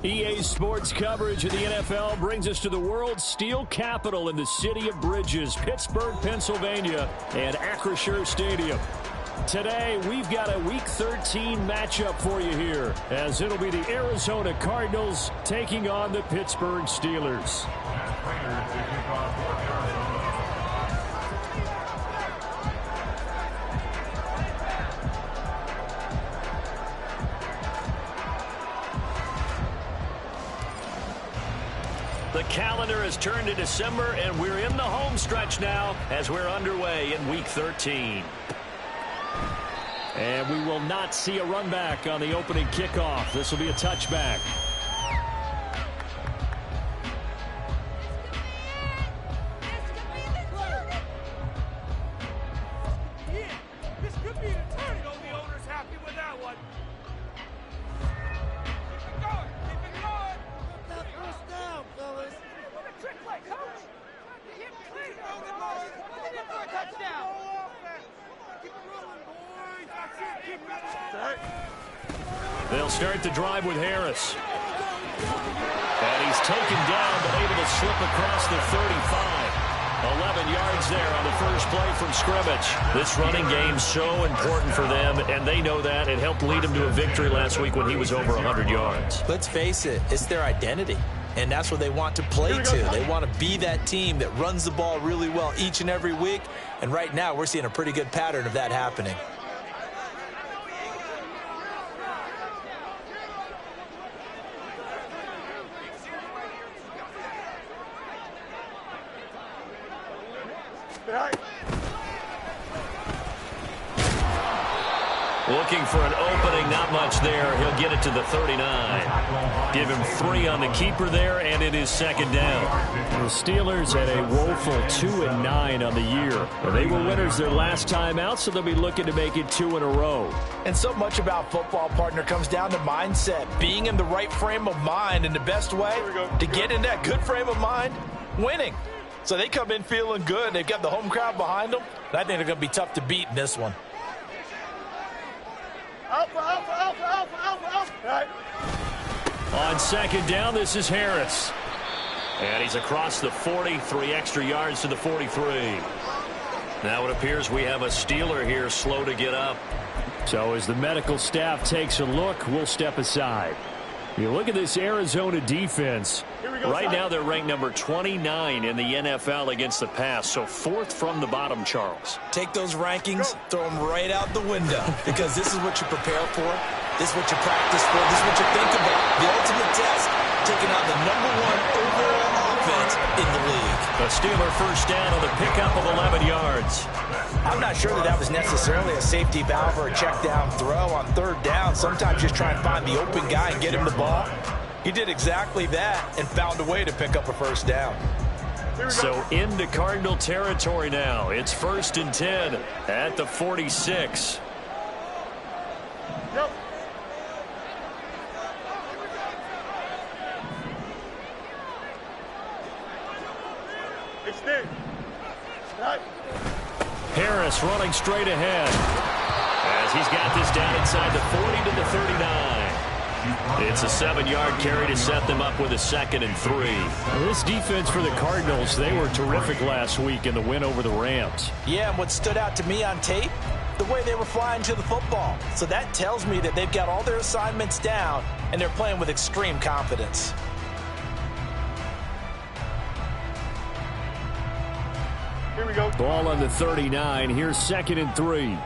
EA Sports coverage of the NFL brings us to the world's steel capital in the city of bridges, Pittsburgh, Pennsylvania, and Acrisure Stadium. Today, we've got a Week 13 matchup for you here, as it'll be the Arizona Cardinals taking on the Pittsburgh Steelers. The calendar has turned to December, and we're in the home stretch now as we're underway in Week 13. And we will not see a run back on the opening kickoff. This will be a touchback. This could be an attorney. The owner's happy with that one. Keep it going. That first down, fellas. What a trick play, coach. Get clean. For a touchdown. Keep it rolling, boys. That's it. Keep it. They'll start the drive with Harris. And he's taken down, but able to slip across the 35. 11 yards there on the first play from scrimmage. This running game so important for them, and they know that. It helped lead them to a victory last week when he was over 100 yards. Let's face it, it's their identity, and that's what they want to play to. They want to be that team that runs the ball really well each and every week, and right now we're seeing a pretty good pattern of that happening. Looking for an opening, not much there. He'll get it to the 39. Give him 3 on the keeper there, and it is second down. The Steelers had a woeful 2-9 on the year. They were winners their last time out, so they'll be looking to make it 2 in a row. And so much about football, partner, comes down to mindset, being in the right frame of mind, and the best way to get in that good frame of mind, winning. So they come in feeling good. They've got the home crowd behind them, and I think they're going to be tough to beat in this one. On second down, this is Harris. And he's across the 40, 3 extra yards to the 43. Now it appears we have a Steeler here slow to get up. So as the medical staff takes a look, we'll step aside. You look at this Arizona defense. Right now they're ranked number 29 in the NFL against the pass, so 4th from the bottom, Charles. Take those rankings, throw them right out the window, because this is what you prepare for, this is what you practice for, this is what you think about. The ultimate test, taking out the #1 overall offense in the league. A Steeler first down on the pickup of 11 yards. I'm not sure that was necessarily a safety valve or a check down throw on 3rd down. Sometimes just try and find the open guy and get him the ball. He did exactly that and found a way to pick up a first down. So into Cardinal territory now. It's 1st and 10 at the 46. Yep. Extend. Right. Harris running straight ahead as he's got this down inside the 40 to the 39. It's a 7-yard carry to set them up with a 2nd and 3. This defense for the Cardinals, they were terrific last week in the win over the Rams. Yeah, and what stood out to me on tape, the way they were flying to the football. So that tells me that they've got all their assignments down, and they're playing with extreme confidence. Here we go. Ball on the 39. Here's 2nd and 3.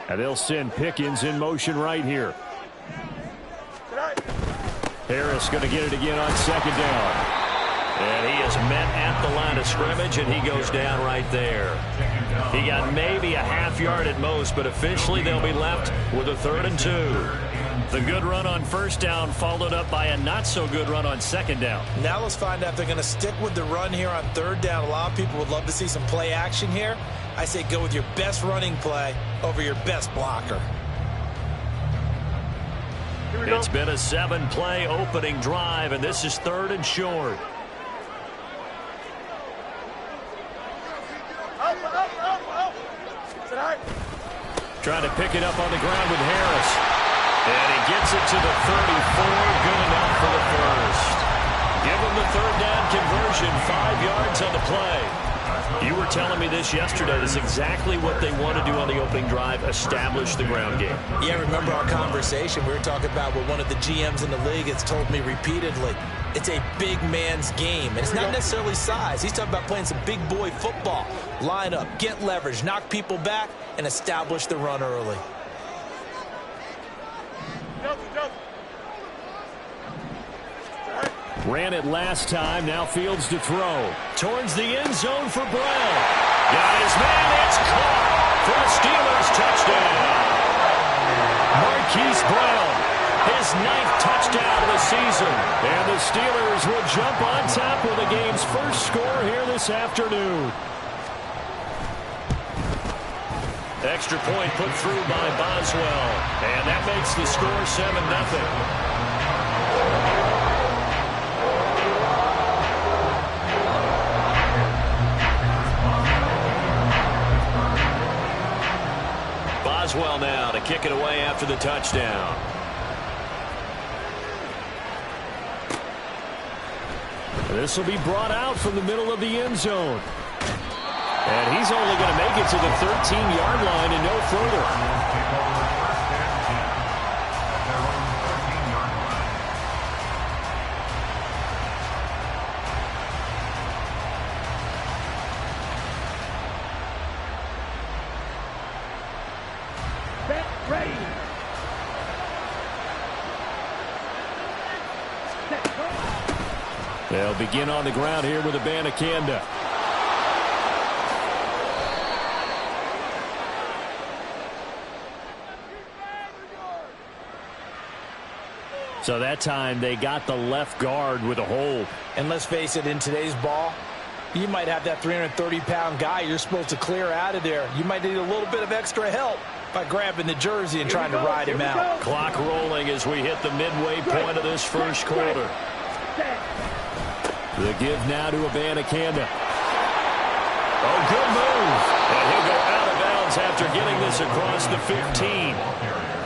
And they'll send Pickens in motion right here. Harris going to get it again on 2nd down. And he is met at the line of scrimmage, and he goes down right there. He got maybe a half yard at most, but officially they'll be left with a 3rd and 2. The good run on 1st down followed up by a not-so-good run on 2nd down. Now let's find out if they're going to stick with the run here on 3rd down. A lot of people would love to see some play action here. I say go with your best running play over your best blocker. It's been a 7-play opening drive, and this is 3rd and short. Trying to pick it up on the ground with Harris. And he gets it to the 34. Good enough for the first. Give him the third down conversion. 5 yards on the play. You were telling me this yesterday. This is exactly what they want to do on the opening drive, establish the ground game. Yeah, remember our conversation. We were talking about what one of the GMs in the league has told me repeatedly. It's a big man's game, and it's not necessarily size. He's talking about playing some big boy football. Line up, get leverage, knock people back, and establish the run early. Ran it last time. Now Fields to throw. Towards the end zone for Brown. Got his man. It's caught for the Steelers touchdown. Marquise Brown, his 9th touchdown of the season. And the Steelers will jump on top with the game's first score here this afternoon. Extra point put through by Boswell. And that makes the score 7-0. Boswell now to kick it away after the touchdown. This will be brought out from the middle of the end zone. And he's only going to make it to the 13-yard line and no further. They'll begin on the ground here with Abanikanda. So that time they got the left guard with a hold. And let's face it, in today's ball, you might have that 330-pound guy you're supposed to clear out of there. You might need a little bit of extra help by grabbing the jersey and trying to ride him out. Clock rolling as we hit the midway point of this first quarter. The give now to Abanikanda. Oh, good move. And he'll go out of bounds after getting this across the 15.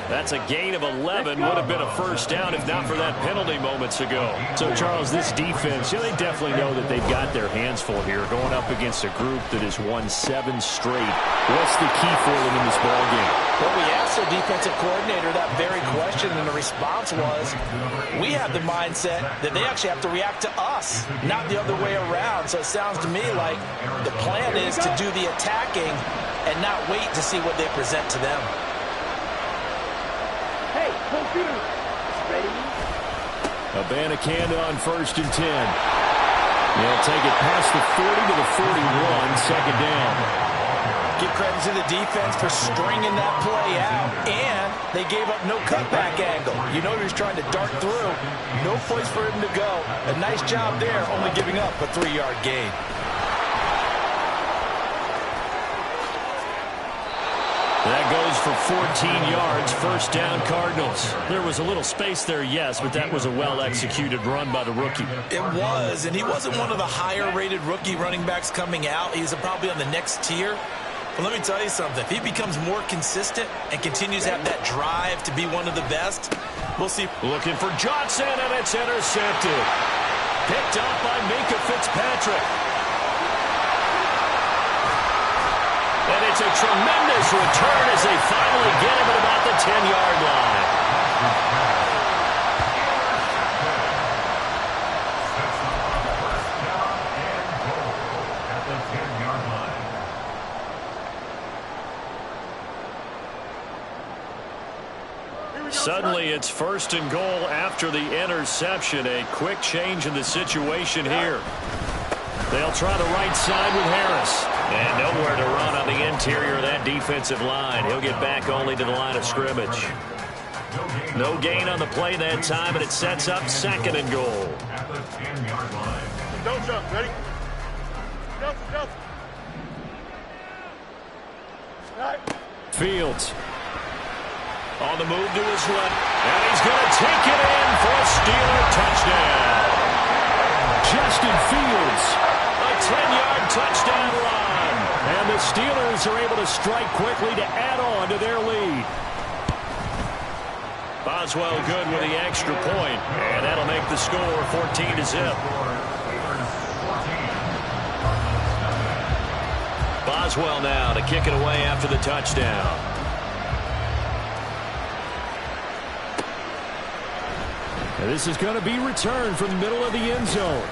That's a gain of 11. Would have been a first down if not for that penalty moments ago. So, Charles, this defense, they definitely know that they've got their hands full here going up against a group that has won 7 straight. What's the key for them in this ballgame? Well, we asked their defensive coordinator that very question, and the response was, we have the mindset that they actually have to react to us, not the other way around. So it sounds to me like the plan is to do the attacking and not wait to see what they present to them. Abanikanda on 1st and 10. They'll take it past the 40 to the 41, second down. Give credit to the defense for stringing that play out, and they gave up no cutback angle. You know he was trying to dart through. No place for him to go. A nice job there, only giving up a 3-yard gain. That goes for 14 yards, first down Cardinals. There was a little space there, yes, but that was a well-executed run by the rookie. It was, and he wasn't one of the higher-rated rookie running backs coming out. He's probably on the next tier. But let me tell you something. If he becomes more consistent and continues to have that drive to be one of the best, we'll see. Looking for Johnson, and it's intercepted. Picked up by Minkah Fitzpatrick. And it's a tremendous return as they finally get him at about the 10-yard line. Suddenly it's 1st and goal after the interception. A quick change in the situation here. They'll try the right side with Harris. And nowhere to run on the interior of that defensive line. He'll get back only to the line of scrimmage. No gain on the play that time, and it sets up 2nd and goal. Don't jump. Ready? Jump. Right. Fields on the move to his left. And he's going to take it in for a Steeler touchdown. Justin Fields, a 10-yard touchdown run. And And the Steelers are able to strike quickly to add on to their lead. Boswell good with the extra point, and that'll make the score 14-0. Boswell now to kick it away after the touchdown. And this is going to be returned from the middle of the end zone.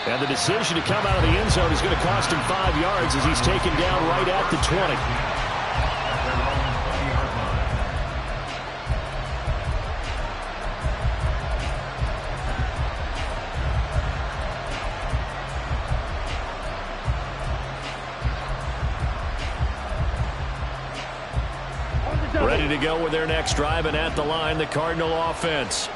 And the decision to come out of the end zone is going to cost him 5 yards as he's taken down right at the 20. Ready to go with their next drive, and at the line, the Cardinal offense.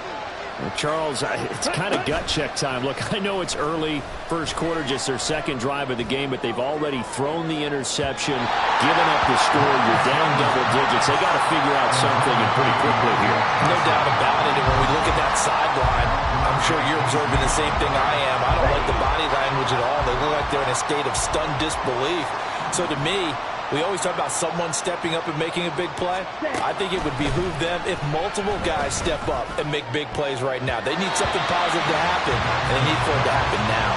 Charles, it's kind of gut check time. Look, I know it's early, first quarter, just their second drive of the game, but they've already thrown the interception, given up the score. You're down double digits. They got to figure out something, and pretty quickly here. No doubt about it. And when we look at that sideline, I'm sure you're observing the same thing I am. I don't like the body language at all. They look like they're in a state of stunned disbelief. So to me, we always talk about someone stepping up and making a big play. I think it would behoove them if multiple guys step up and make big plays right now. They need something positive to happen, and they need for it to happen now.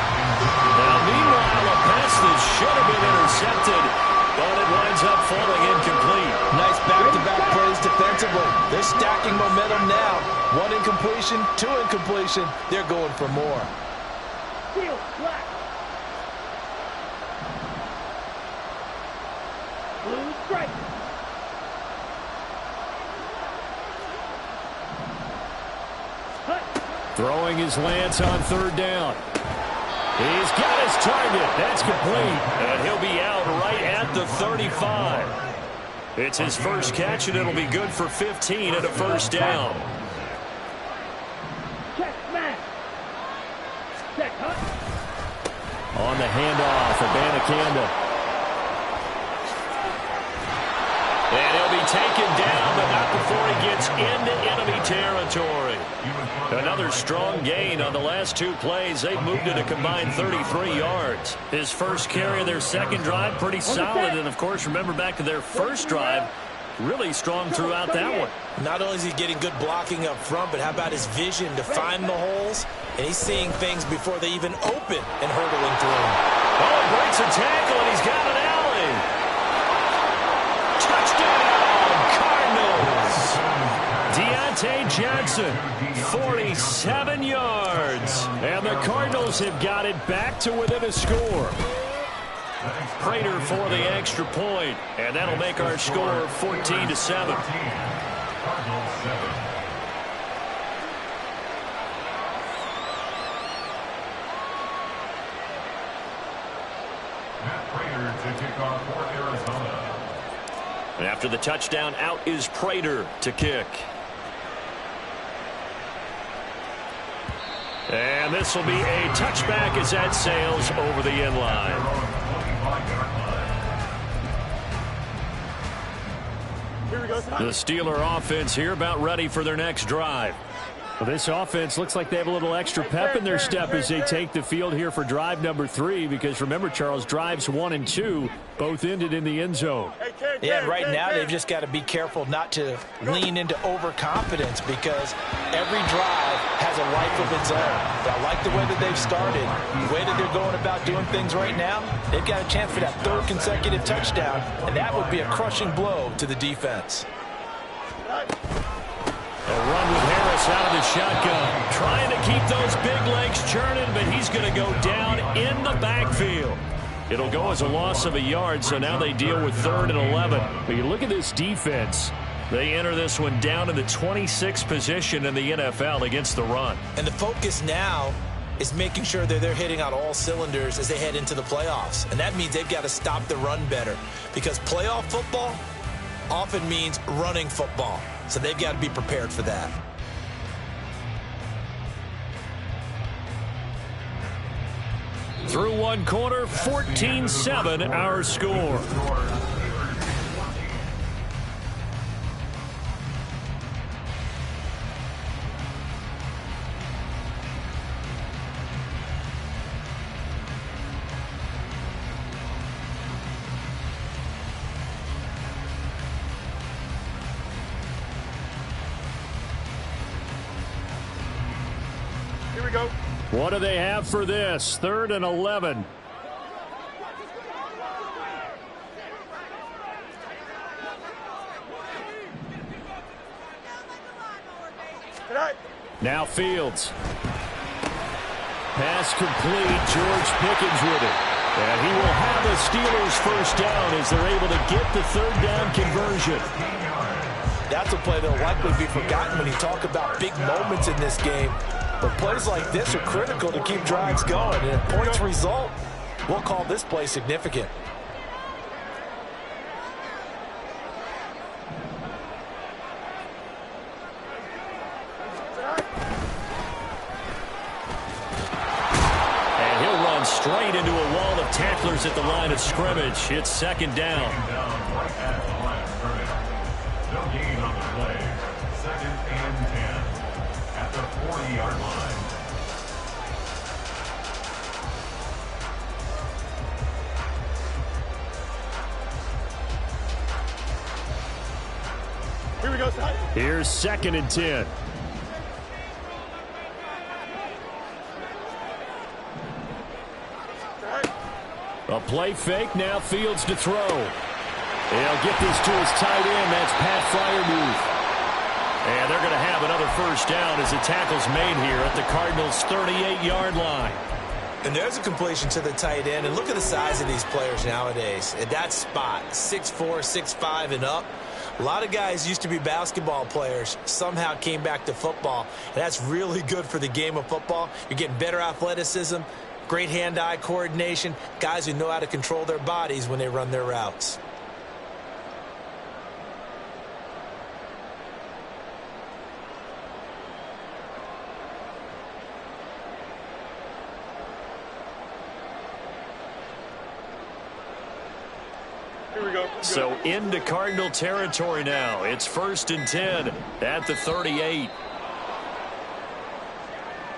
Now, meanwhile, a pass that should have been intercepted, but it winds up falling incomplete. Nice back-to-back plays defensively. They're stacking momentum now. 1 incompletion, 2 incompletion. They're going for more. Steel, black. Blue strike. Throwing his lance on third down. He's got his target. That's complete. And he'll be out right at the 35. It's his first catch, and it'll be good for 15 and a first down. Check, smash. Check, hut. On the handoff, Abanikanda. And he'll be taken down, but not before he gets into enemy territory. Another strong gain on the last 2 plays. They've moved it a combined 33 yards. His first carry of their second drive, pretty solid. And, of course, remember back to their first drive, really strong throughout that one. Not only is he getting good blocking up front, but how about his vision to find the holes? And he's seeing things before they even open and hurdling through them. Oh, he breaks a tackle, and he's got an alley. Touchdown, Cardinals. Deontay Johnson, 47 yards. And the Cardinals have got it back to within a score. Prater for the extra point, and that'll make our score 14-7. And after the touchdown, out is Prater to kick. And this will be a touchback as that sails over the end line. The Steeler offense here about ready for their next drive. Well, this offense looks like they have a little extra pep in their step as they take the field here for drive number 3, because remember, Charles, drives 1 and 2 both ended in the end zone. Yeah, and right now they've just got to be careful not to lean into overconfidence, because every drive has a life of its own. But I like the way that they've started, the way that they're going about doing things right now. They've got a chance for that 3rd consecutive touchdown, and that would be a crushing blow to the defense. A run with Harris out of the shotgun. Trying to keep those big legs churning, but he's going to go down in the backfield. It'll go as a loss of a yard, so now they deal with 3rd and 11. But you look at this defense. They enter this one down in the 26th position in the NFL against the run. And the focus now is making sure that they're hitting on all cylinders as they head into the playoffs. And that means they've got to stop the run better, because playoff football often means running football. So they've got to be prepared for that. Through one quarter, 14-7 our score. What do they have for this? 3rd and 11. Now Fields. Pass complete. George Pickens with it. And he will have the Steelers first down as they're able to get the 3rd down conversion. That's a play that will likely be forgotten when you talk about big moments in this game. But plays like this are critical to keep drives going. And if points result, we'll call this play significant. And he'll run straight into a wall of tacklers at the line of scrimmage. It's 2nd down. No gain on the play. 2nd and 10 at the 40-yard line. Here we go, Ty. Here's 2nd and 10. A play fake. Now Fields to throw. He'll get this to his tight end. That's Pat Freiermuth. And they're going to have another first down as the tackle's made here at the Cardinals' 38-yard line. And there's a completion to the tight end. And look at the size of these players nowadays. At that spot, 6'4", 6'5", and up. A lot of guys used to be basketball players, somehow came back to football. And that's really good for the game of football. You're getting better athleticism, great hand-eye coordination, guys who know how to control their bodies when they run their routes. So into Cardinal territory now. It's 1st and 10 at the 38.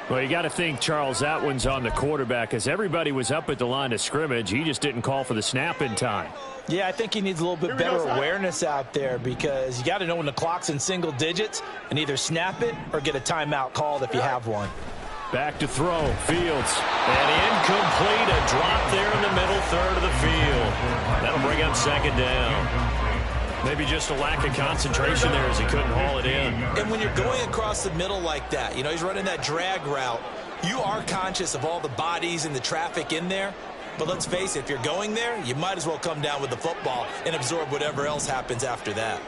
Well, you got to think, Charles, that one's on the quarterback as everybody was up at the line of scrimmage. He just didn't call for the snap in time. Yeah, I think he needs a little bit better awareness out there because you got to know when the clock's in single digits and either snap it or get a timeout called if you have one. Back to throw. Fields. And incomplete. A drop there in the middle third of the field. That'll bring up 2nd down. Maybe just a lack of concentration there as he couldn't haul it in. And when you're going across the middle like that, you know, he's running that drag route, you are conscious of all the bodies and the traffic in there. But let's face it, if you're going there, you might as well come down with the football and absorb whatever else happens after that.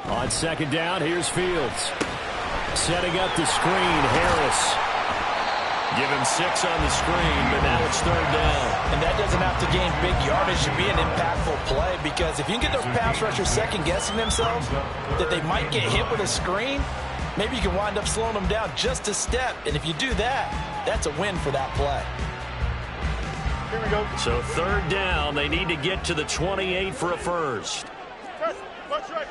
On 2nd down, here's Fields. Setting up the screen, Harris. Give him 6 on the screen, but now it's 3rd down. And that doesn't have to gain big yardage to be an impactful play because if you can get those pass rushers second-guessing themselves that they might get hit with a screen, maybe you can wind up slowing them down just a step. And if you do that, that's a win for that play. Here we go. So 3rd down, they need to get to the 28 for a first. Watch right.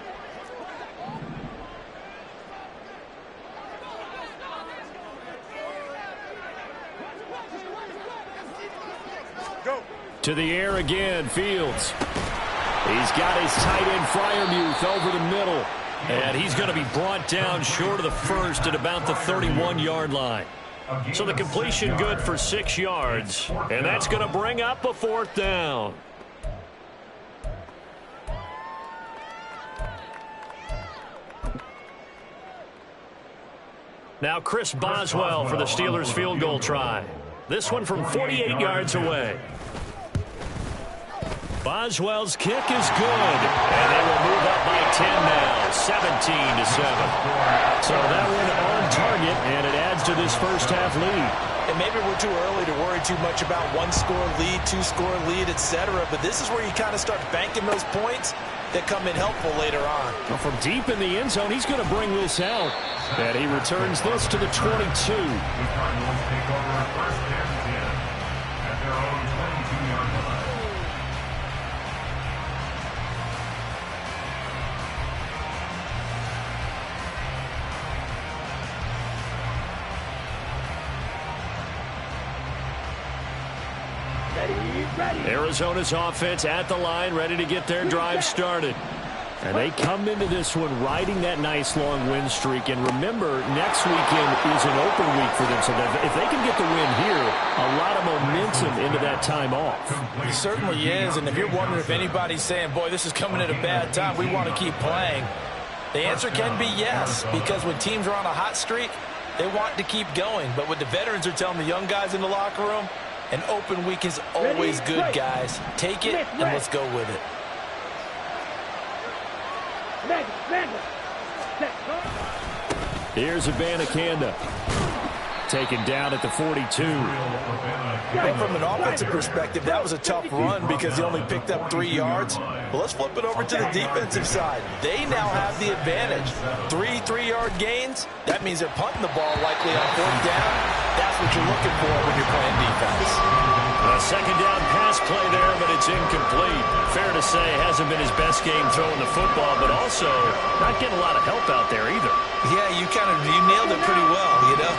To the air again, Fields. He's got his tight end Freiermuth over the middle. And he's going to be brought down short of the first at about the 31-yard line. So the completion good for 6 yards. And that's going to bring up a 4th down. Now Chris Boswell for the Steelers field goal try. This one from 48 yards away. Boswell's kick is good, and they will move up by 10 now, 17-7. So that one on target, and it adds to this first half lead. And maybe we're too early to worry too much about 1-score lead, 2-score lead, etc. But this is where you kind of start banking those points that come in helpful later on. Well, from deep in the end zone, he's going to bring this out. And he returns this to the 22. Arizona's offense at the line, ready to get their drive started. And they come into this one riding that nice long win streak. And remember, next weekend is an open week for them. So that if they can get the win here, a lot of momentum into that time off. It certainly is. And if you're wondering if anybody's saying, boy, this is coming at a bad time, we want to keep playing, the answer can be yes. Because when teams are on a hot streak, they want to keep going. But what the veterans are telling the young guys in the locker room, an open week is always good, guys. Take it and let's go with it. Here's Abanikanda. Taken down at the 42. Well, from an offensive perspective, that was a tough run because he only picked up 3 yards. Well, let's flip it over to the defensive side. They now have the advantage. 3 3-yard gains. That means they're punting the ball likely on 4th down. That's what you're looking for when you're playing defense. A second down pass play there, but it's incomplete. Fair to say, hasn't been his best game throwing the football, but also not getting a lot of help out there either. Yeah, you nailed it pretty well, you know.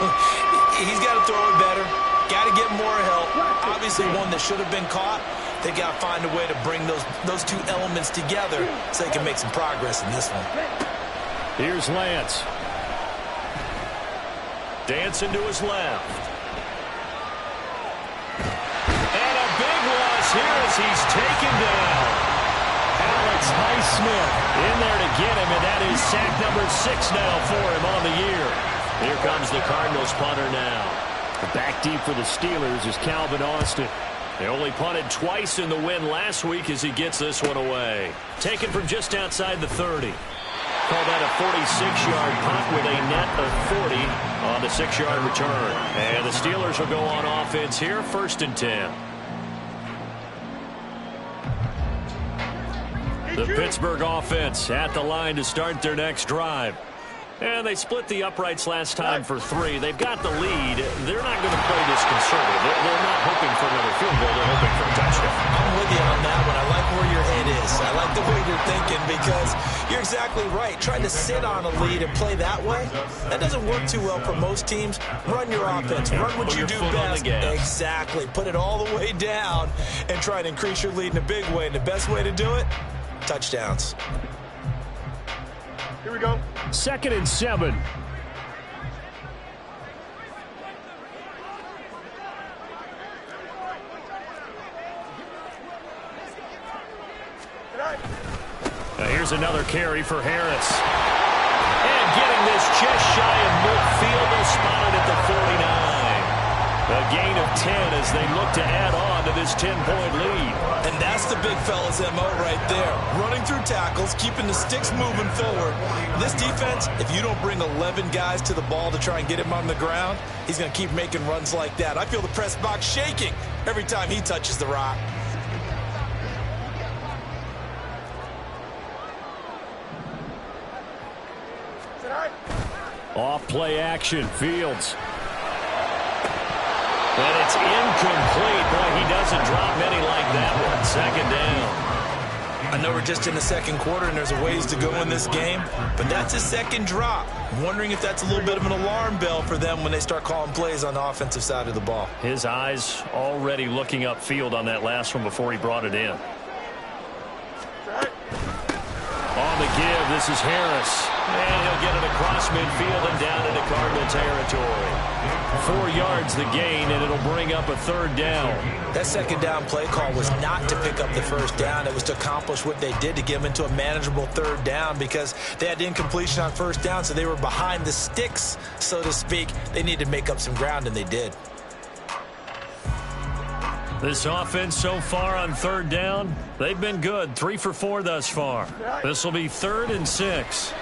He's got to throw it better. Got to get more help. Obviously, one that should have been caught. They got to find a way to bring those two elements together so they can make some progress in this one. Here's Lance. Dancing to his left. And a big loss here as he's taken down. Alex Highsmith in there to get him, and that is sack number 6 now for him on the year. Here comes the Cardinals punter now. The back deep for the Steelers is Calvin Austin. They only punted twice in the win last week as he gets this one away. Taken from just outside the 30. Call that a 46-yard punt with a net of 40 on the 6-yard return. And the Steelers will go on offense here, 1st and 10. The Pittsburgh offense at the line to start their next drive. And they split the uprights last time for 3. They've got the lead. They're not going to play this conservative. They're not hoping for another field goal. They're hoping for a touchdown. I'm with you on that one. I like where your head is. I like the way you're thinking because you're exactly right. Trying to sit on a lead and play that way, that doesn't work too well for most teams. Run your offense. Run what you do best. Exactly. Put it all the way down and try to increase your lead in a big way. And the best way to do it, touchdowns. Here we go. 2nd and 7. Now here's another carry for Harris. And getting this just shy of midfield, they'll spot it at the 49. A gain of 10 as they look to add on to this 10-point lead. And that's the big fella's MO right there. Running through tackles, keeping the sticks moving forward. This defense, if you don't bring 11 guys to the ball to try and get him on the ground, he's going to keep making runs like that. I feel the press box shaking every time he touches the rock. Off play action, Fields. And it's incomplete. Boy, he doesn't drop many like that one. 2nd down. I know we're just in the 2nd quarter and there's a ways to go in this game, but that's his 2nd drop. I'm wondering if that's a little bit of an alarm bell for them when they start calling plays on the offensive side of the ball. His eyes already looking upfield on that last one before he brought it in. On the give, this is Harris. And he'll get it across midfield and down into Cardinal territory. 4 yards the gain, and it'll bring up a 3rd down. That 2nd down play call was not to pick up the 1st down. It was to accomplish what they did to get them into a manageable 3rd down because they had incompletion on 1st down, so they were behind the sticks, so to speak. They needed to make up some ground, and they did. This offense so far on 3rd down, they've been good. 3 for 4 thus far. This will be 3rd and 6.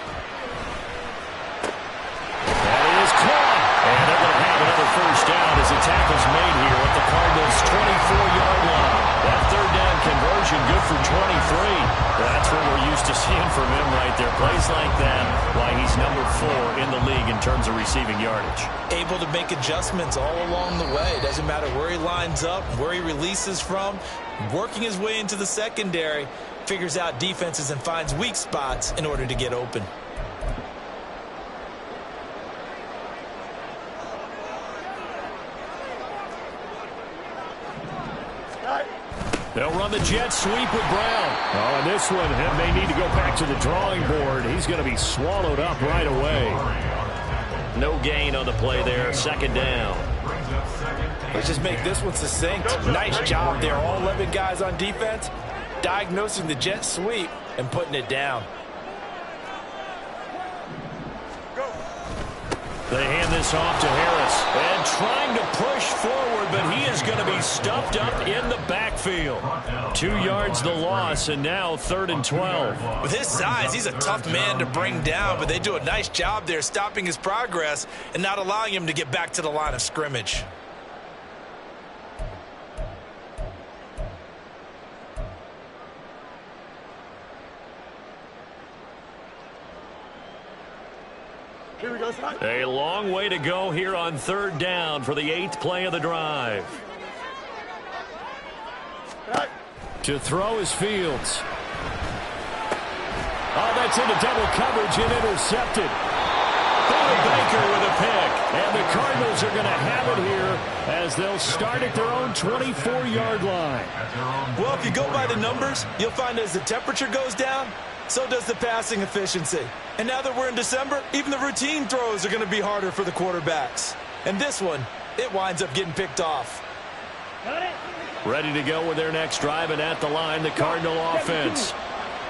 That is caught. And they're going to have another 1st down as the tackle's made here at the Cardinals' 24-yard line. That 3rd down conversion good for 23. That's what we're used to seeing from him right there. Plays like that, why he's number 4 in the league in terms of receiving yardage. Able to make adjustments all along the way. Doesn't matter where he lines up, where he releases from. Working his way into the secondary, figures out defenses and finds weak spots in order to get open. They'll run the jet sweep with Brown. Oh, and this one may need to go back to the drawing board. He's going to be swallowed up right away. No gain on the play there. Second down. Let's just make this one succinct. Nice job there. All 11 guys on defense diagnosing the jet sweep and putting it down. They hand this off to Harris. And trying to push forward, but he is going to be stuffed up in the backfield. 2 yards the loss, and now 3rd and 12. With his size, he's a tough man to bring down, but they do a nice job there stopping his progress and not allowing him to get back to the line of scrimmage. A long way to go here on 3rd down for the 8th play of the drive. To throw is Fields. Oh, that's into double coverage and intercepted. Baker with a pick. And the Cardinals are going to have it here as they'll start at their own 24-yard line. Well, if you go by the numbers, you'll find as the temperature goes down, so does the passing efficiency. And now that we're in December, even the routine throws are going to be harder for the quarterbacks. And this one, it winds up getting picked off. Ready to go with their next drive, and at the line, the Cardinal offense.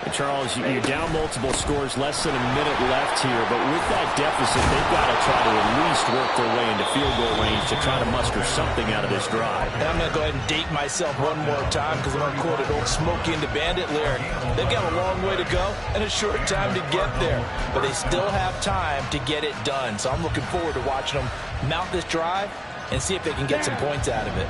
And Charles, you're down multiple scores, less than a minute left here, but with that deficit, they've got to try to at least work their way into field goal range to try to muster something out of this drive. And I'm going to go ahead and date myself one more time because I'm going to quote an old Smokey and the Bandit lyric. They've got a long way to go and a short time to get there, but they still have time to get it done. So I'm looking forward to watching them mount this drive and see if they can get some points out of it.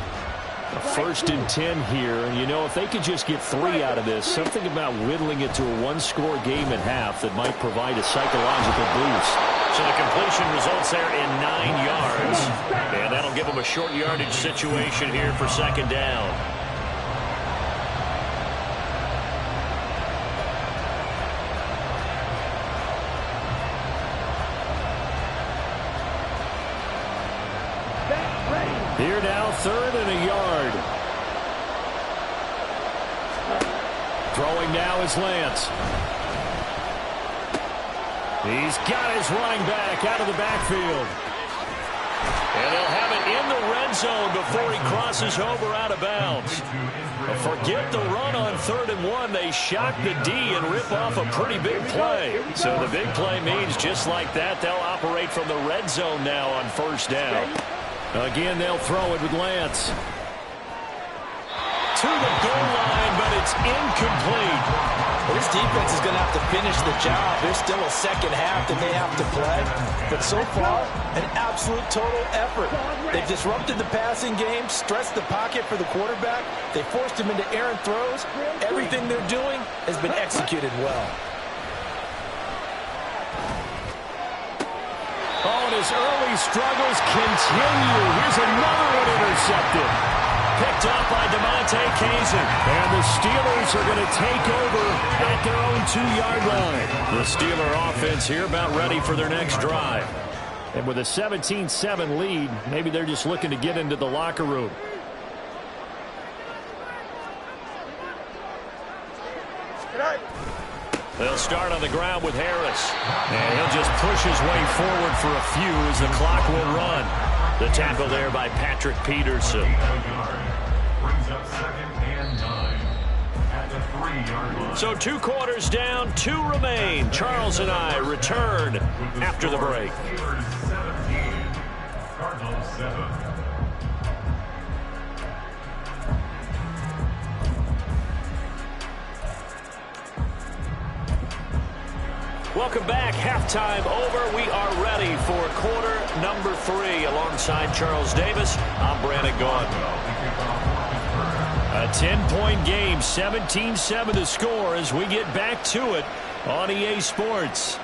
1st and 10 here, and you know, if they could just get 3 out of this, something about whittling it to a 1-score game at half that might provide a psychological boost. So the completion results there in 9 yards, and that'll give them a short yardage situation here for 2nd down. Here now, 3rd and a yard. Throwing now is Lance. He's got his running back out of the backfield. And he'll have it in the red zone before he crosses over out of bounds. Forget the run on 3rd and 1. They shock the D and rip off a pretty big play. So the big play means just like that, they'll operate from the red zone now on 1st down. Again, they'll throw it with Lance. To the goal line, but it's incomplete. Well, this defense is going to have to finish the job. There's still a second half that they have to play. But so far, an absolute total effort. They've disrupted the passing game, stretched the pocket for the quarterback. They forced him into errant throws. Everything they're doing has been executed well. Oh, and his early struggles continue. Here's another one intercepted. Picked up by DeMonte Kazin. And the Steelers are going to take over at their own 2-yard line. The Steeler offense here about ready for their next drive. And with a 17-7 lead, maybe they're just looking to get into the locker room. They'll start on the ground with Harris. And he'll just push his way forward for a few as the clock will run. The tackle there by Patrick Peterson. Brings up 2nd and 9 at the 3-yard line. So 2 quarters down, 2 remain. Charles and I return after the break. Steelers 17, Cardinals 7. Welcome back. Halftime over. We are ready for quarter number 3. Alongside Charles Davis, I'm Brandon Gaudin. A 10-point game, 17-7 the score as we get back to it on EA Sports.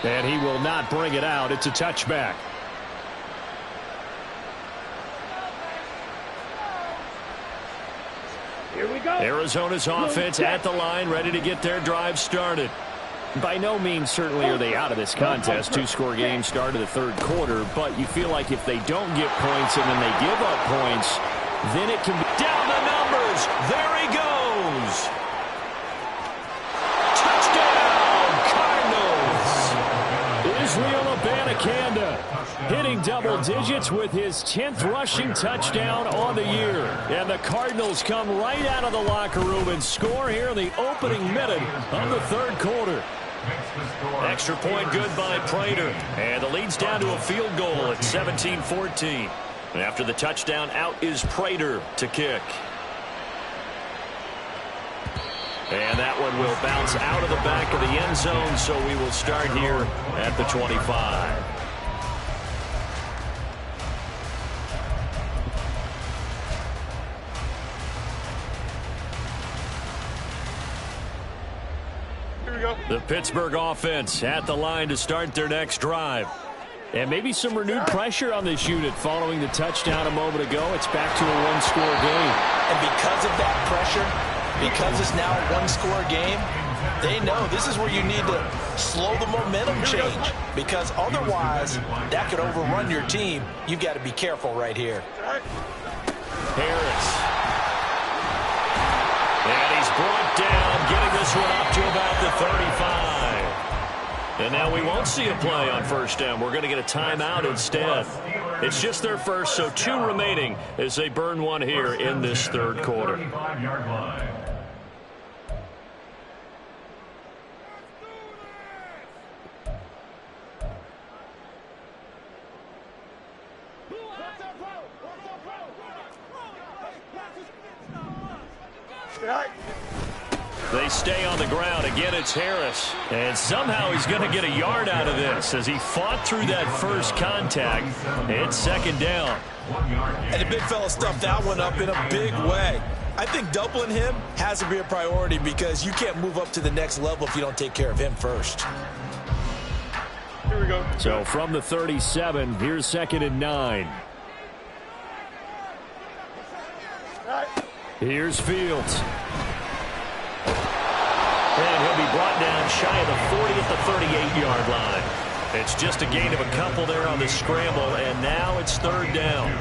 And he will not bring it out. It's a touchback. Here we go. Arizona's offense at the line, ready to get their drive started. By no means certainly are they out of this contest. 2-score game start of the 3rd quarter, but you feel like if they don't get points and then they give up points, then it can be down the numbers. There he goes. Touchdown, Cardinals. Israel Abanikanda hitting double digits with his 10th rushing touchdown on the year. And the Cardinals come right out of the locker room and score here in the opening minute of the third quarter. Extra point good by Prater. And the lead's down to a field goal at 17-14. And after the touchdown, out is Prater to kick. And that one will bounce out of the back of the end zone, so we will start here at the 25. The Pittsburgh offense at the line to start their next drive. And maybe some renewed pressure on this unit following the touchdown a moment ago. It's back to a one-score game. And because of that pressure, because it's now a one-score game, they know this is where you need to slow the momentum change. Because otherwise, that could overrun your team. You've got to be careful right here. Harris. And he's brought down, getting this one up to about the 35. And now we won't see a play on first down. We're going to get a timeout instead. It's just their first, so 2 remaining as they burn one here in this third quarter. They stay on the ground. Again, it's Harris. And somehow he's going to get a yard out of this as he fought through that first contact. It's second down. And the big fella stuffed that one up in a big way. I think doubling him has to be a priority because you can't move up to the next level if you don't take care of him first. Here we go. So from the 37, here's 2nd and 9. Here's Fields. And he'll be brought down shy of the 40 at the 38-yard line. It's just a gain of a couple there on the scramble, and now it's third down.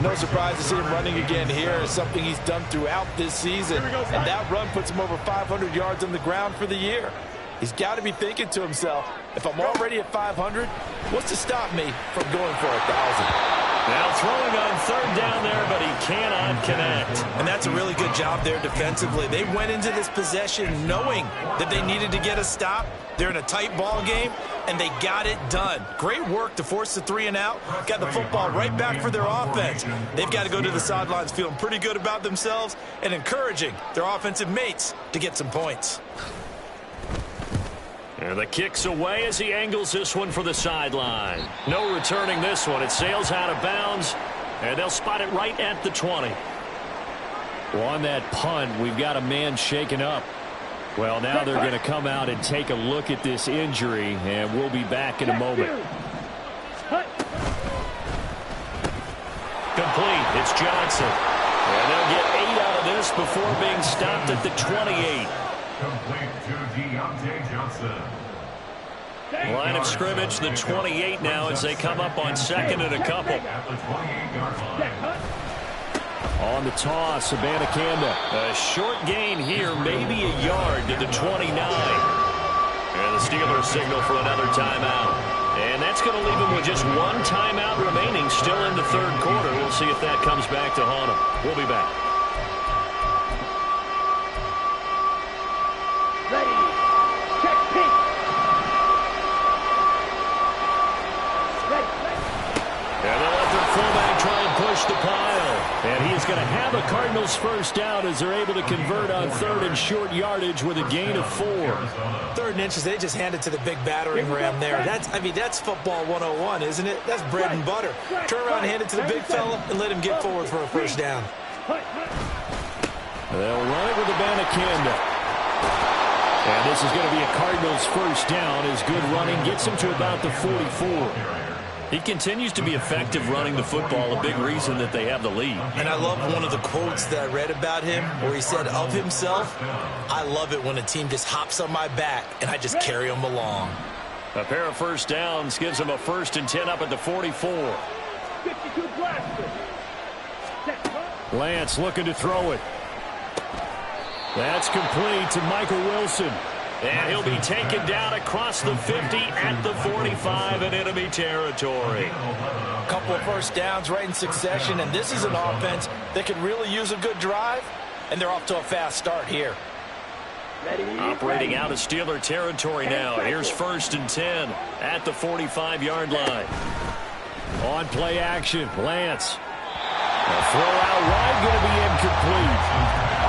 No surprise to see him running again here. It's something he's done throughout this season. And that run puts him over 500 yards on the ground for the year. He's got to be thinking to himself, if I'm already at 500, what's to stop me from going for 1,000? Now throwing on third down there, but he cannot connect. And that's a really good job there defensively. They went into this possession knowing that they needed to get a stop. They're in a tight ball game, and they got it done. Great work to force the 3 and out. Got the football right back for their offense. They've got to go to the sidelines feeling pretty good about themselves and encouraging their offensive mates to get some points. And the kick's away as he angles this one for the sideline. No returning this one. It sails out of bounds, and they'll spot it right at the 20. Well, on that punt, we've got a man shaken up. Well, now they're going to come out and take a look at this injury, and we'll be back in a moment. Complete. It's Johnson. And they'll get 8 out of this before being stopped at the 28. Complete to Deontay Johnson. Line of scrimmage, the 28 now as they come up on 2nd and a couple. At the 28-yard line. On the toss, Abanikanda. A short gain here, maybe a yard to the 29. And the Steelers signal for another timeout. And that's going to leave them with just 1 timeout remaining still in the third quarter. We'll see if that comes back to haunt them. We'll be back. Ready. Check pink. Ready. And they'll let their fullback try and push the pile. And he is going to have a Cardinals first down as they're able to convert on 3rd and short yardage with a gain of 4. 3rd and inches, they just hand it to the big battering ram there. That's football 101, isn't it? That's bread and butter. Turn around, hand it to the big fella, and let him get forward for a first down. They'll run it with Abanikanda. And this is going to be a Cardinals first down as good running gets him to about the 44. He continues to be effective running the football, a big reason that they have the lead. And I love one of the quotes that I read about him where he said of himself, I love it when a team just hops on my back and I just carry them along. A pair of first downs gives him a 1st and 10 up at the 44. 52 blaster. Set. Lance looking to throw it. That's complete to Michael Wilson. And he'll be taken down across the 50 at the 45 in enemy territory. A couple of first downs right in succession, and this is an offense that could really use a good drive, and they're off to a fast start here. Operating out of Steeler territory now. Here's 1st and 10 at the 45-yard line. On play action, Lance. A throw out wide, going to be incomplete.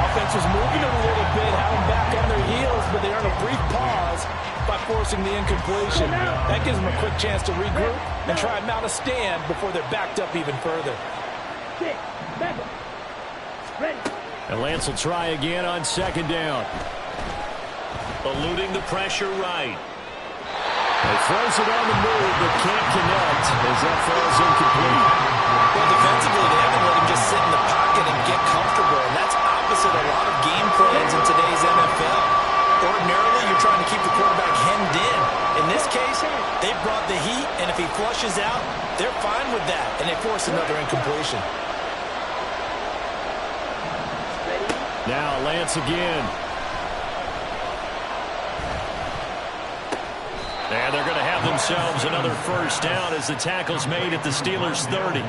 Offense was moving it a little bit, had them back on their heels, but they earned a brief pause by forcing the incompletion. That gives them a quick chance to regroup and try and mount a stand before they're backed up even further. And Lance will try again on 2nd down. Eluding the pressure right. He throws it on the move, but can't connect as that falls incomplete. Well, defensively, they haven't let him just sit in the pocket and get comfortable, and that's opposite a lot of game plans in today's NFL. Ordinarily, you're trying to keep the quarterback hemmed in. In this case, they brought the heat, and if he flushes out, they're fine with that, and they force another incompletion. Now Lance again. And they're going to have themselves another first down as the tackle's made at the Steelers' 30.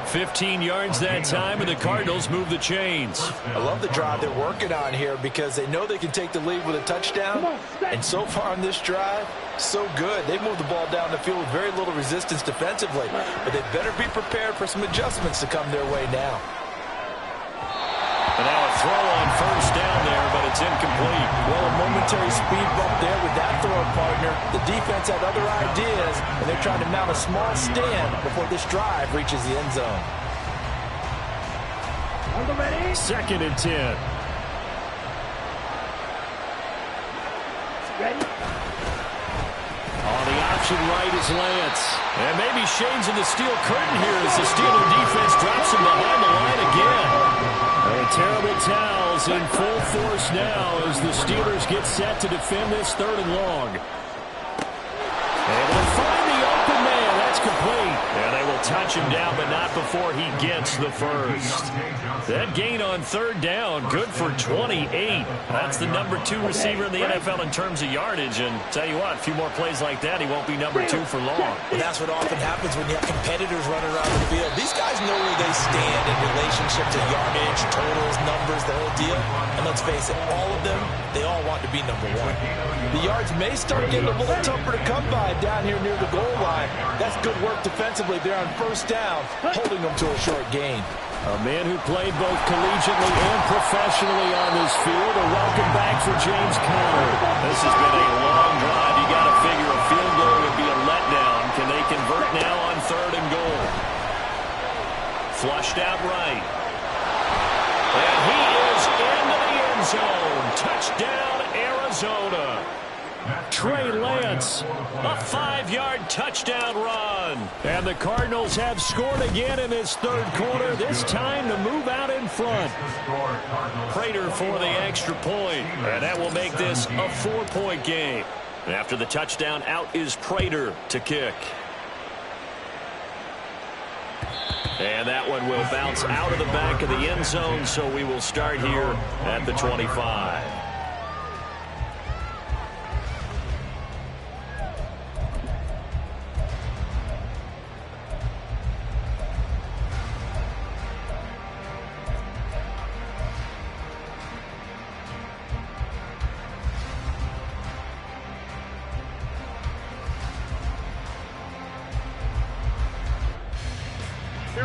15 yards that time, and the Cardinals move the chains. I love the drive they're working on here because they know they can take the lead with a touchdown. And so far on this drive, so good. They moved the ball down the field with very little resistance defensively. But they better be prepared for some adjustments to come their way now. And now a throw on 1st down there, but it's incomplete. Well, a momentary speed bump there with that throw partner. The defense had other ideas, and they're trying to mount a small stand before this drive reaches the end zone. 2nd and 10. On the option right is Lance. And maybe shades of the steel curtain here as the Steeler defense drops him behind the line again. And terrible towels in full force now as the Steelers get set to defend this 3rd and long. Able to find the open man. That's complete. And they will touch him down, but not before he gets the first. That gain on 3rd down, good for 28. That's the number 2 receiver in the NFL in terms of yardage. And tell you what, a few more plays like that, he won't be number 2 for long. Well, that's what often happens when you have competitors running around the field. These guys know where they stand in relationship to yardage, totals, numbers, the whole deal. And let's face it, all of them, they all want to be number 1. The yards may start getting a little tougher to come by down here near the goal line. That's good work defensively there on 1st down, holding them to a short gain. A man who played both collegiately and professionally on this field. A welcome back for James Conner. This has been a long drive. You got to figure a field goal would be a letdown. Can they convert now on 3rd and goal? Flushed out right. And he is into the end zone. Touchdown, Arizona. Trey Lance, a 5-yard touchdown run. And the Cardinals have scored again in this 3rd quarter, this time to move out in front. Prater for the extra point, and that will make this a 4-point game. And after the touchdown, out is Prater to kick. And that one will bounce out of the back of the end zone, so we will start here at the 25.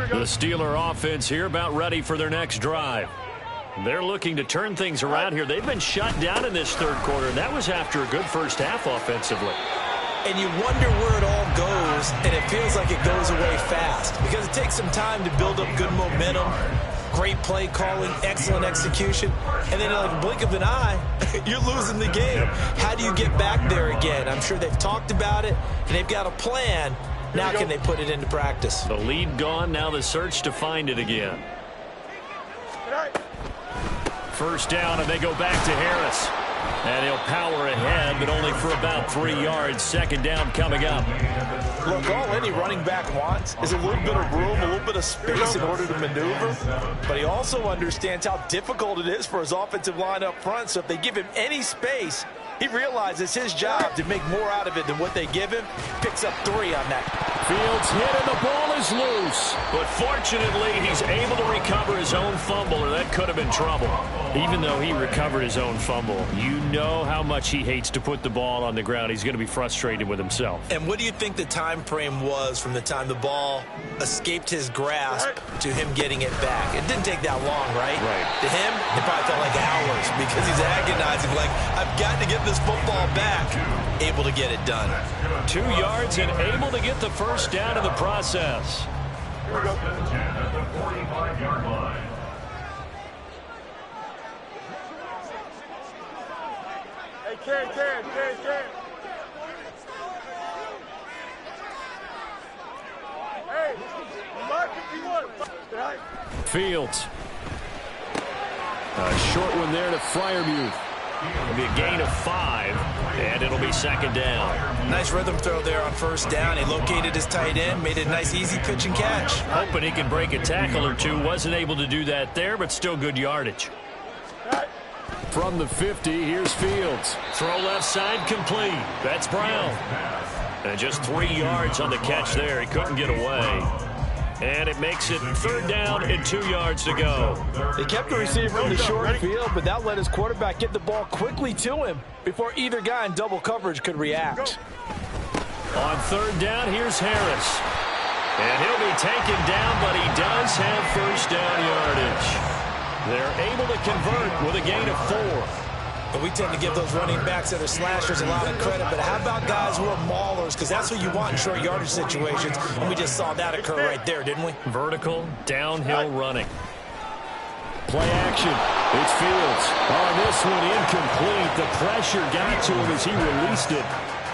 The Steeler offense here about ready for their next drive. They're looking to turn things around here. They've been shut down in this 3rd quarter, and that was after a good first half offensively. And you wonder where it all goes, and it feels like it goes away fast because it takes some time to build up good momentum, great play calling, excellent execution, and then like a blink of an eye, you're losing the game. How do you get back there again? I'm sure they've talked about it, and they've got a plan. Now can they put it into practice? The lead gone, now the search to find it again. 1st down, and they go back to Harris. And he'll power ahead, but only for about 3 yards. Second down coming up. Look, all any running back wants is a little bit of room, a little bit of space in order to maneuver. But he also understands how difficult it is for his offensive line up front. So if they give him any space, he realizes his job to make more out of it than what they give him. Picks up 3 on that. Fields hit and the ball is loose. But fortunately, he's able to recover his own fumble, or that could have been trouble. Even though he recovered his own fumble, you know how much he hates to put the ball on the ground. He's going to be frustrated with himself. And what do you think the time frame was from the time the ball escaped his grasp to him getting it back? It didn't take that long, right? Right. To him, it probably felt like hours because he's agonizing, like, I've got to get this football back. Able to get it done. 2 yards and able to get the first down in the process. First and 10 at the 45-yard line. Hey, Karen. Hey, Mark, if you want. Right. Fields. A short one there to Freiermuth. It'll be a gain of 5, and it'll be second down. Nice rhythm throw there on first down. He located his tight end, made it a nice, easy pitch and catch. Hoping he can break a tackle or two. Wasn't able to do that there, but still good yardage. From the 50, here's Fields. Throw left side complete. That's Brown. And just 3 yards on the catch there. He couldn't get away. And it makes it third down and 2 yards to go. They kept the receiver in the short field, but that let his quarterback get the ball quickly to him before either guy in double coverage could react. On third down, here's Harris. And he'll be taken down, but he does have first down yardage. They're able to convert with a gain of 4. But we tend to give those running backs that are slashers a lot of credit. But how about guys who are maulers? Because that's what you want in short yardage situations. And we just saw that occur right there, didn't we? Vertical, downhill running. Play action. It's Fields. On this one, incomplete. The pressure got to him as he released it.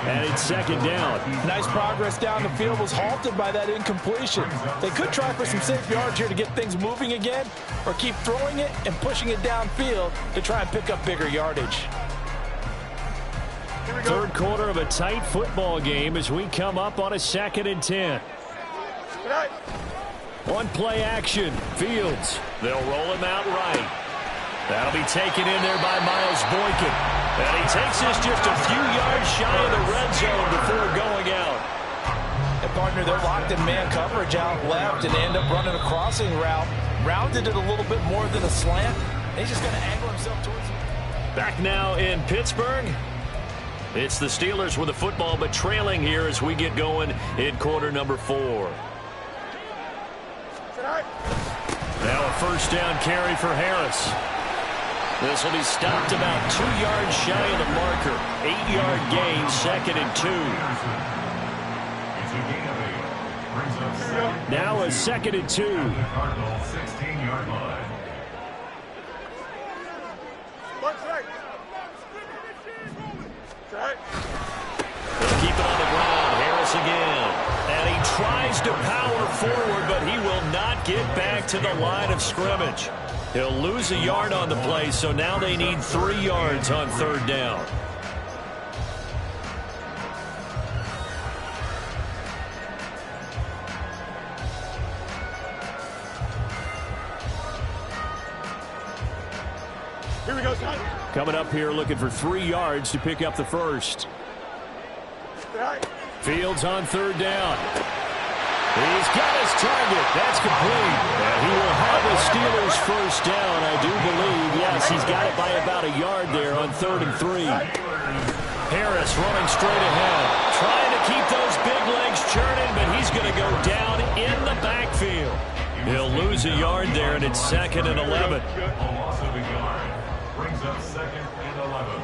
And it's second down. Nice progress down the field was halted by that incompletion. They could try for some safe yards here to get things moving again, or keep throwing it and pushing it downfield to try and pick up bigger yardage. Third quarter of a tight football game as we come up on a 2nd and 10. One play action. Fields. They'll roll him out right. That'll be taken in there by Miles Boykin. And he takes this just a few yards shy of the red zone before going out. And partner, they're locked in man coverage out left, and they end up running a crossing route. Rounded it a little bit more than a slant. And he's just going to angle himself towards it. Back now in Pittsburgh. It's the Steelers with the football, but trailing here as we get going in quarter number 4. Now a first down carry for Harris. This will be stopped about 2 yards shy of the marker. 8-yard gain, 2nd and 2. Now a 2nd and 2. 16-yard line. They'll keep it on the ground. Harris again. And he tries to power forward, but he will not get back to the line of scrimmage. He'll lose a yard on the play, so now they need 3 yards on third down. Here we go, son. Coming up here looking for 3 yards to pick up the first. Fields on third down. He's got his target. That's complete. And he will have the Steelers first down, I do believe. Yes, he's got it by about a yard there on 3rd and 3. Harris running straight ahead. Trying to keep those big legs churning, but he's going to go down in the backfield. He'll lose a yard there, and it's 2nd and 11. A loss of a yard brings up 2nd and 11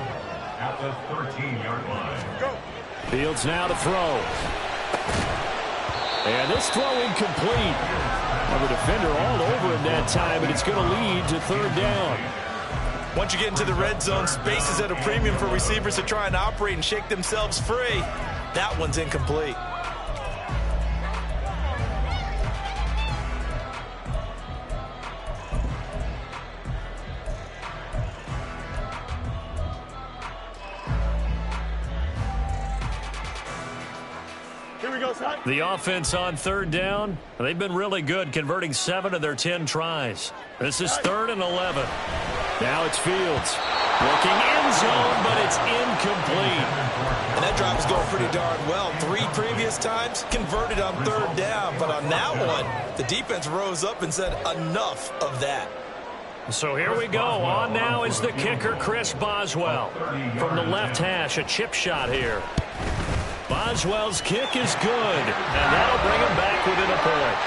at the 13-yard line. Fields now to throw. And this throw incomplete. The defender all over him that time, and it's going to lead to third down. Once you get into the red zone, space is at a premium for receivers to try and operate and shake themselves free. That one's incomplete. The offense on third down, they've been really good, converting 7 of their 10 tries. This is 3rd and 11. Now it's Fields. Looking end zone, but it's incomplete. And that drive is going pretty darn well. 3 previous times converted on third down. But on that one, the defense rose up and said, enough of that. So here we go. On now is the kicker, Chris Boswell. From the left hash, a chip shot here. Boswell's kick is good, and that'll bring him back within a point.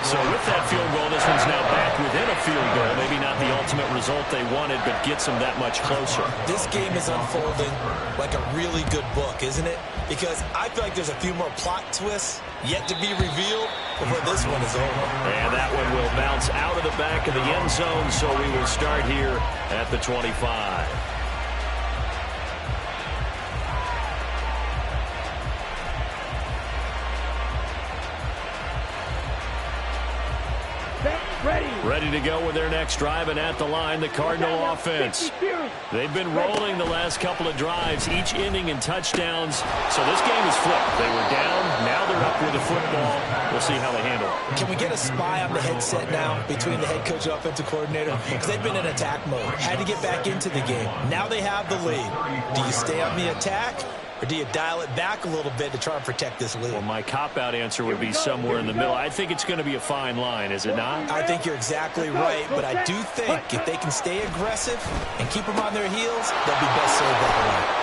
So with that field goal, this one's now back within a field goal. Maybe not the ultimate result they wanted, but gets them that much closer. This game is unfolding like a really good book, isn't it? Because I feel like there's a few more plot twists yet to be revealed before this one is over. And that one will bounce out of the back of the end zone, so we will start here at the 25. Ready to go with their next drive, and at the line, the Cardinal offense. They've been rolling the last couple of drives, each inning in touchdowns. So this game is flipped. They were down, now they're up with the football. We'll see how they handle it. Can we get a spy on the headset now between the head coach and offensive coordinator? Because they've been in attack mode. Had to get back into the game. Now they have the lead. Do you stay on the attack, or do you dial it back a little bit to try and protect this lead? Well, my cop-out answer would be somewhere in the middle. I think it's going to be a fine line, is it not? I think you're exactly right, but I do think if they can stay aggressive and keep them on their heels, they'll be best served that way.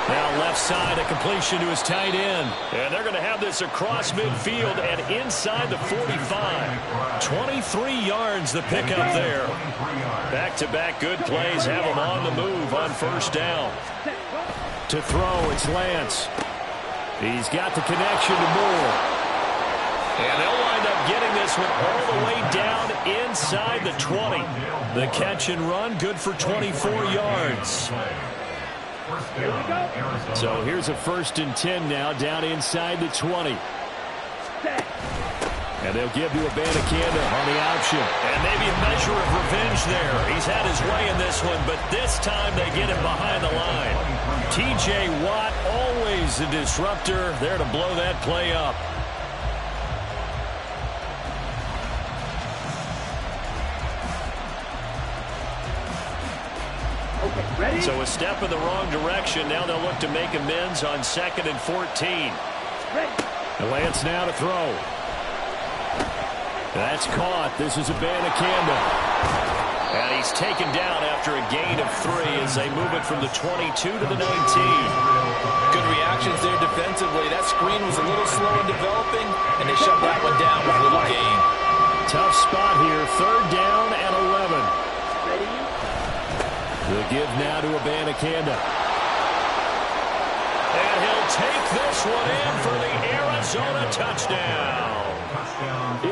Now left side, a completion to his tight end. And they're going to have this across midfield and inside the 45. 23 yards the pickup there. Back-to-back good plays have them on the move on first down. To throw, it's Lance. He's got the connection to Moore. And they'll wind up getting this one all the way down inside the 20. The catch and run, good for 24 yards. So here's a 1st and 10 now, down inside the 20. And they'll give to Abanikanda on the option. And maybe a measure of revenge there. He's had his way in this one, but this time they get him behind the line. T.J. Watt, always a disruptor, there to blow that play up. So a step in the wrong direction. Now they'll look to make amends on 2nd and 14. Lance now to throw. That's caught. This is Abanikanda. And he's taken down after a gain of 3 as they move it from the 22 to the 19. Good reactions there defensively. That screen was a little slow in developing, and they shut that one down with a little gain. Tough spot here. 3rd down and 11. The give now to Abanikanda. And he'll take this one in for the Arizona touchdown.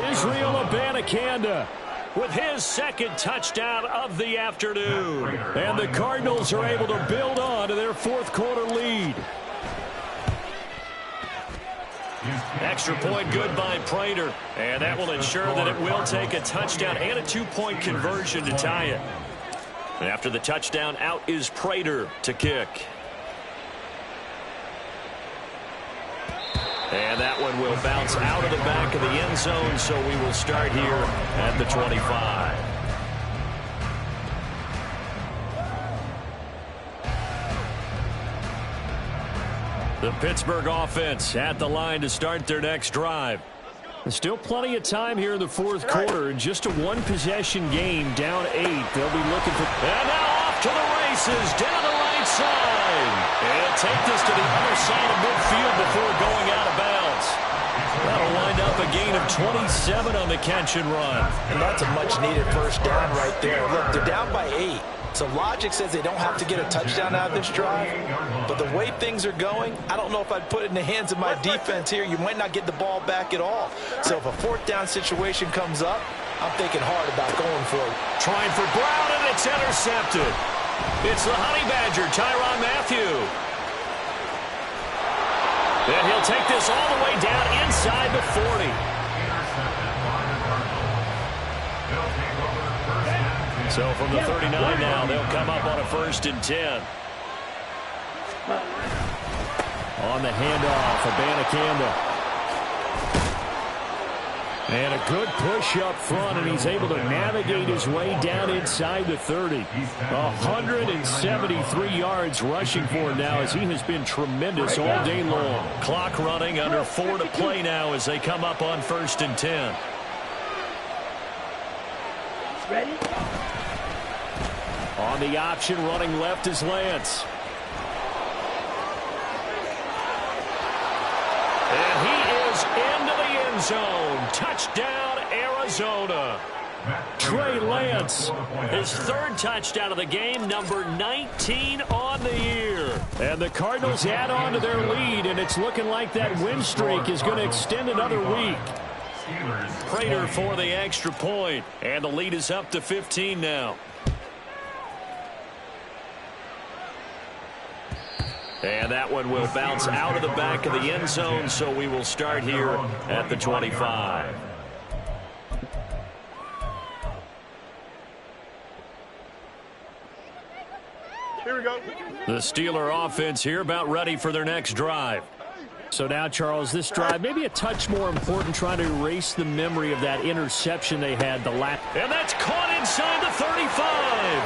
Israel Abanikanda with his 2nd touchdown of the afternoon. And the Cardinals are able to build on to their 4th quarter lead. Extra point good by Prater. And that will ensure that it will take a touchdown and a 2-point conversion to tie it. After the touchdown, out is Prater to kick. And that one will bounce out of the back of the end zone, so we will start here at the 25. The Pittsburgh offense at the line to start their next drive. There's still plenty of time here in the 4th quarter. Just a 1-possession game, down 8. They'll be looking for... And now off to the races, down the right side. And take this to the other side of midfield before going out of bounds. That'll wind up a gain of 27 on the catch and run. And that's a much-needed 1st down right there. Look, they're down by 8. So logic says they don't have to get a touchdown out of this drive. But the way things are going, I don't know if I'd put it in the hands of my defense here. You might not get the ball back at all. So if a 4th down situation comes up, I'm thinking hard about going for it. Trying for Brown, and it's intercepted. It's the Honey Badger, Tyrann Mathieu. And he'll take this all the way down inside the 40. So from the 39 now, they'll come up on a 1st and 10. On the handoff, Abanikanda. And a good push up front, and he's able to navigate his way down inside the 30. 173 yards rushing for him now, as he has been tremendous all day long. Clock running, under 4 to play now as they come up on 1st and 10. Ready? On the option, running left is Lance. And he is into the end zone. Touchdown, Arizona. Trey Lance, his 3rd touchdown of the game, number 19 on the year. And the Cardinals add on to their lead, and it's looking like that win streak is going to extend another week. Prater for the extra point, and the lead is up to 15 now. And that one will bounce out of the back of the end zone, so we will start here at the 25. Here we go. The Steeler offense here about ready for their next drive. So now, Charles, this drive maybe a touch more important, trying to erase the memory of that interception they had the last. And that's caught inside the 35.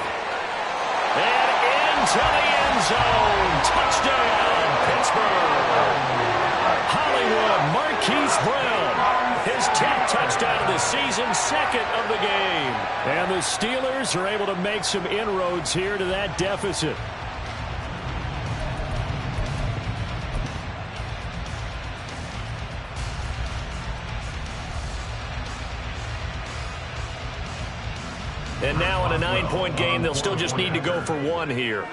And into the end zone. Touchdown, Pittsburgh. Hollywood Marquise Brown. His 10th touchdown of the season, 2nd of the game. And the Steelers are able to make some inroads here to that deficit. And now in a 9-point game, they'll still just need to go for 1 here.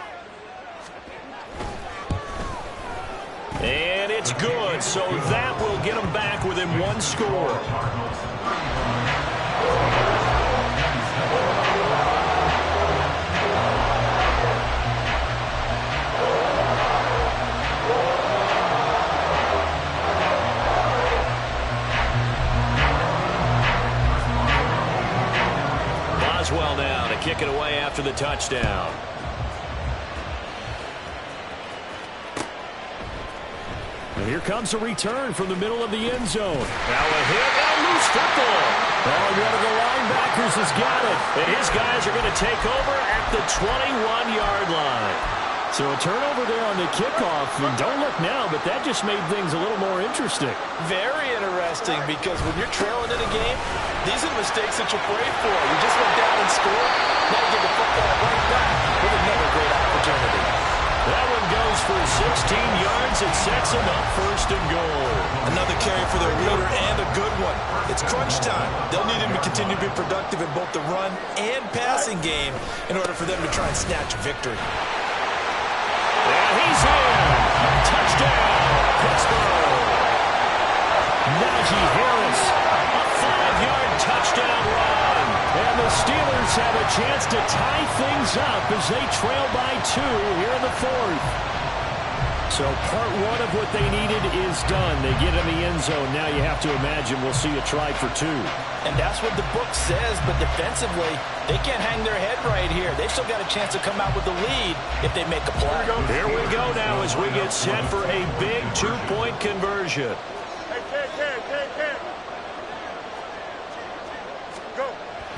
And it's good, so that will get them back within 1 score. Boswell now to kick it away after the touchdown. And here comes a return from the middle of the end zone. Now a hit and a loose football. Oh, one of the linebackers has got it. And his guys are going to take over at the 21-yard line. So a turnover there on the kickoff. And don't look now, but that just made things a little more interesting. Very interesting, because when you're trailing in a game, these are the mistakes that you pray for. You just went down and scored. Now you get the football right back with another great opportunity. That one goes for 16 yards and sets him up 1st and goal. Another carry for their leader, and a good one. It's crunch time. They'll need him to continue to be productive in both the run and passing game in order for them to try and snatch victory. And he's in. Touchdown, Pittsburgh. Najee Harris, a 5-yard touchdown run. And the Steelers have a chance to tie things up as they trail by 2 here in the 4th. So part 1 of what they needed is done. They get in the end zone. Now you have to imagine we'll see a try for 2. And that's what the book says, but defensively, they can't hang their head right here. They've still got a chance to come out with the lead if they make a play. Here we go now as we get set for a big 2-point conversion.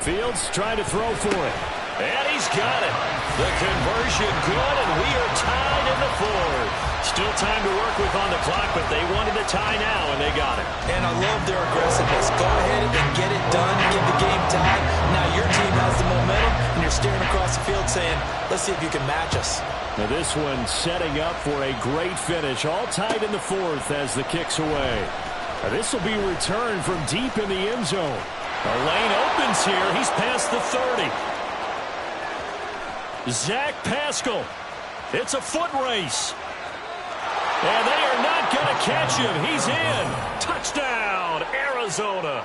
Fields trying to throw for it. And he's got it. The conversion good, and we are tied in the 4th. Still time to work with on the clock, but they wanted a tie now, and they got it. And I love their aggressiveness. Go ahead and get it done, get the game tied. Now your team has the momentum, and you're staring across the field saying, let's see if you can match us. Now this one setting up for a great finish. All tied in the 4th as the kick's away. Now this will be returned from deep in the end zone. The lane opens here. He's past the 30. Zach Pascal. It's a foot race. And they are not going to catch him. He's in. Touchdown, Arizona.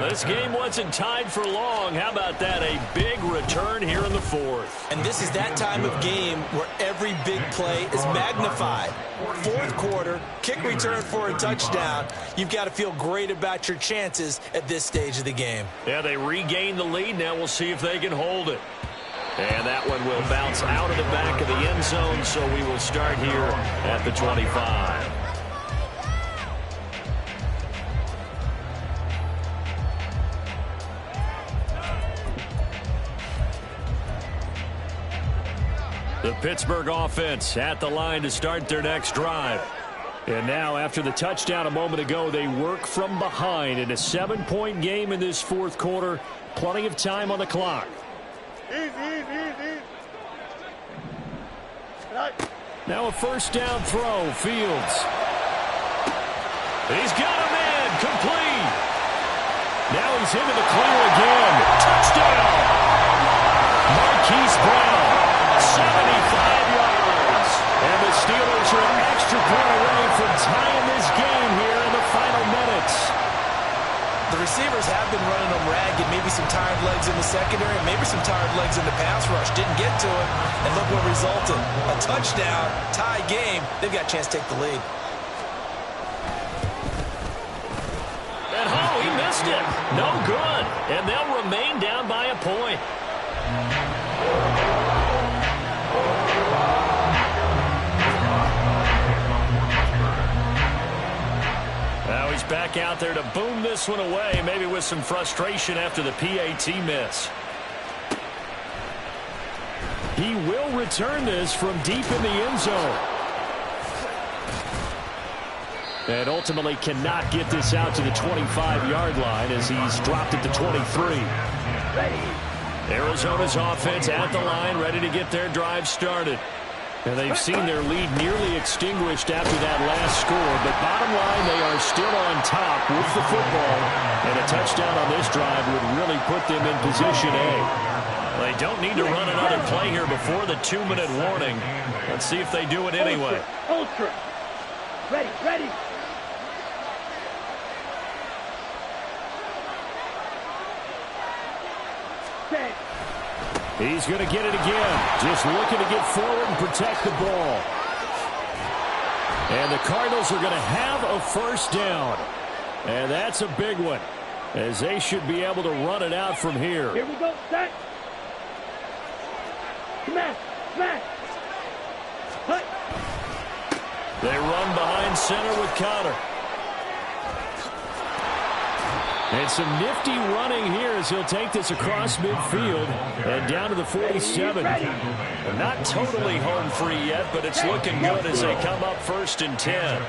This game wasn't tied for long. How about that? A big return here in the 4th. And this is that time of game where every big play is magnified. 4th quarter, kick return for a touchdown. You've got to feel great about your chances at this stage of the game. Yeah, they regain the lead. Now we'll see if they can hold it. And that one will bounce out of the back of the end zone, so we will start here at the 25. The Pittsburgh offense at the line to start their next drive. And now, after the touchdown a moment ago, they work from behind in a 7-point game in this fourth quarter. Plenty of time on the clock. Easy. Now a first down throw. Fields. He's got a man. Complete. Now he's into the clear again. Touchdown. Marquise Brown. 75 yards. And the Steelers are an extra point away from tying this game here in the final minutes. The receivers have been running them ragged. Maybe some tired legs in the secondary, maybe some tired legs in the pass rush. Didn't get to it, and look what resulted. A touchdown, tie game. They've got a chance to take the lead. And he missed it. No good. And they'll remain down by a point. Now he's back out there to boom this one away, maybe with some frustration after the PAT miss. He will return this from deep in the end zone. And ultimately cannot get this out to the 25-yard line as he's dropped it to 23. Arizona's offense at the line, ready to get their drive started. And they've seen their lead nearly extinguished after that last score. But bottom line, they are still on top with the football. And a touchdown on this drive would really put them in position A. They don't need to run another play here before the 2-minute warning. Let's see if they do it anyway. Ultra. Ready. He's going to get it again. Just looking to get forward and protect the ball. And the Cardinals are going to have a first down. And that's a big one, as they should be able to run it out from here. Here we go, set. Smash. Hut. They run behind center with Connor. And some nifty running here as he'll take this across midfield and down to the 47. Not totally home free yet, but it's looking good as they come up 1st and 10.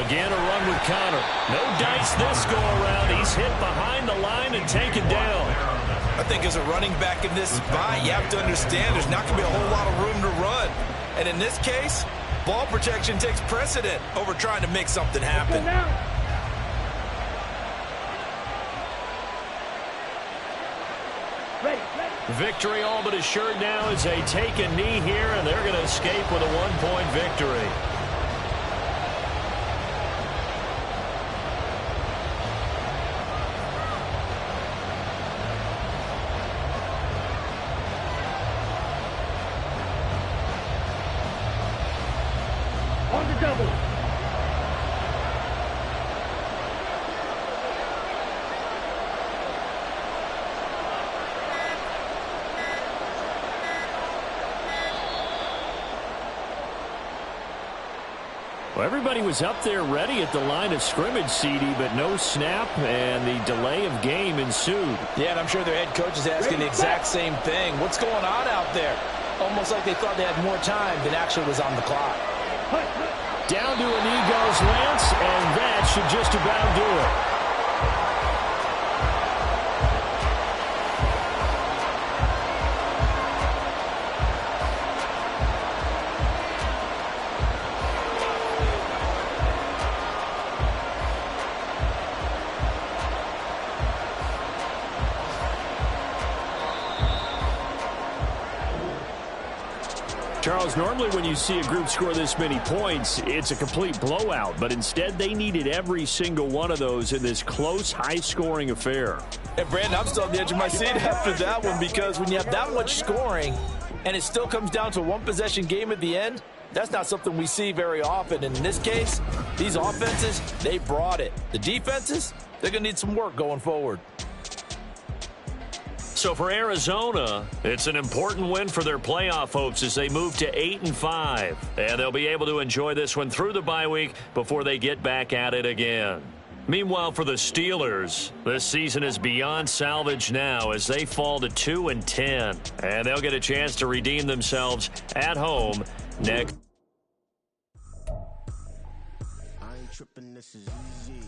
Again, a run with Connor. No dice this go around. He's hit behind the line and taken down. I think as a running back in this spot, you have to understand there's not going to be a whole lot of room to run. And in this case, ball protection takes precedent over trying to make something happen. Victory all but assured now as they take a knee here, and they're going to escape with a 1-point victory. On the double. Well, everybody was up there ready at the line of scrimmage, CD, but no snap, and the delay of game ensued. Yeah, and I'm sure their head coach is asking the exact same thing. What's going on out there? Almost like they thought they had more time than actually was on the clock. Down to a knee goes Lance, and that should just about do it. Charles, normally when you see a group score this many points, it's a complete blowout. But instead, they needed every single one of those in this close, high-scoring affair. And, Brandon, I'm still on the edge of my seat after that one, because when you have that much scoring and it still comes down to a one-possession game at the end, that's not something we see very often. And in this case, these offenses, they brought it. The defenses, they're going to need some work going forward. So for Arizona, it's an important win for their playoff hopes as they move to 8-5. And they'll be able to enjoy this one through the bye week before they get back at it again. Meanwhile, for the Steelers, this season is beyond salvage now as they fall to 2-10. And they'll get a chance to redeem themselves at home next. I ain't tripping, this is easy.